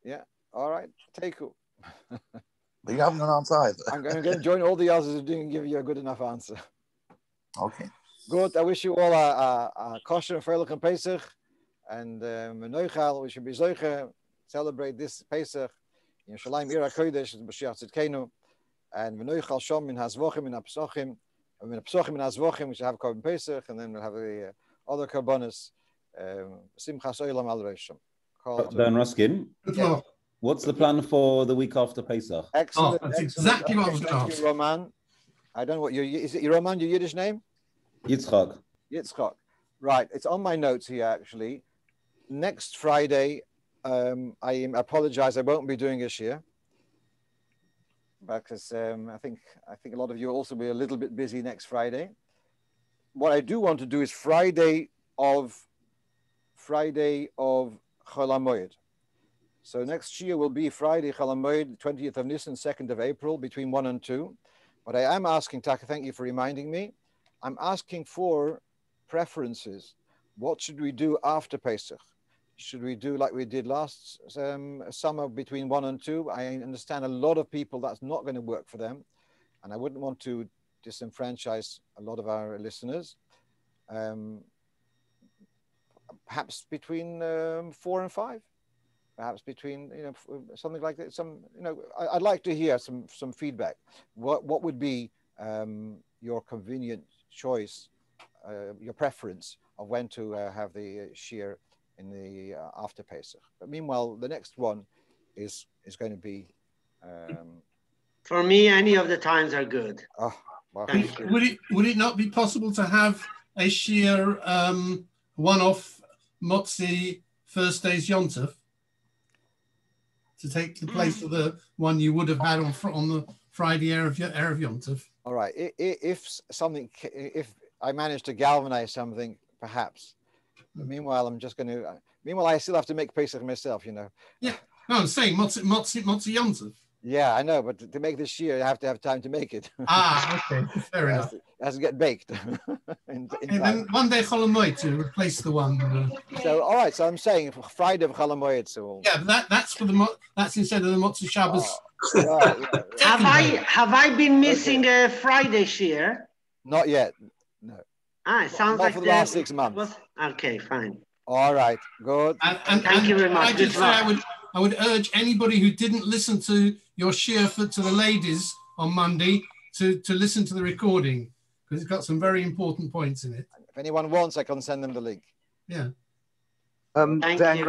S1: Yeah. All right. Take it.
S10: But you haven't an answer either.
S1: I'm going to join all the others who didn't give you a good enough answer.
S10: Okay.
S1: Good. I wish you all a kosher and freilich and Pesach, and Menoichal. We should be zoiche celebrate this Pesach in Yerushalayim Ir HaKodesh B'Shiach Tzidkenu, and Menoichal Shom in Hazvochim in Apsochim, and in Apsochim in Hazvochim we should have Korban Pesach, and then we'll have the other Korbanos Simchas Olam Al Rosham.
S6: Dan Ruskin.
S1: Yeah.
S6: What's the plan for the week after Pesach?
S1: Excellent.
S11: That's exactly what I was going to ask.
S1: Roman. I don't know what is it Roman, your Yiddish name?
S6: Yitzchak.
S1: Right. It's on my notes here, actually. Next Friday, I apologize. I won't be doing a shir because I think a lot of you will also be a little bit busy next Friday. What I do want to do is Friday of Chol HaMoed. So next year will be Friday Chol HaMoed, 20th of Nisan, 2nd of April, between 1 and 2. But I am asking, Taka, thank you for reminding me. I'm asking for preferences. What should we do after Pesach? Should we do like we did last summer between 1 and 2? I understand a lot of people that's not going to work for them. And I wouldn't want to disenfranchise a lot of our listeners. Perhaps between 4 and 5. Perhaps between, something like that. I'd like to hear some feedback. What would be your convenient choice, your preference of when to have the shir in the after Pesach? But meanwhile, the next one is going to be.
S3: For me, any of the times are good.
S1: Oh, wow.
S11: Would it not be possible to have a shir one-off Motzi first day's Yom Tov to take the place of the one you would have had on the Friday Erev Yom Tov?
S1: All right. If I manage to galvanize something, perhaps. But meanwhile, I'm just going to. Meanwhile, I still have to make Pesach myself.
S11: Yeah. No, I'm saying Motzi Yontov.
S1: Yeah, I know, but to make this shear, you have to have time to make it.
S11: Okay, fair enough.
S1: It has to get baked.
S11: And then one day Chol Hamoed to replace the one.
S1: So, all right. So I'm saying Friday of Chol Hamoed. So
S11: yeah, but that's for that's instead of the Motzei Shabbos.
S8: Have I been missing a Friday shear?
S1: Not yet. No.
S8: It sounds
S1: not
S8: like
S1: for the last 6 months.
S8: Okay, fine.
S1: All right. Good.
S11: And
S8: thank you very much.
S11: I would urge anybody who didn't listen to your shear to the ladies on Monday to listen to the recording, because it's got some very important points in it.
S1: If anyone wants, I can send them the link.
S11: Yeah.
S8: Thank you.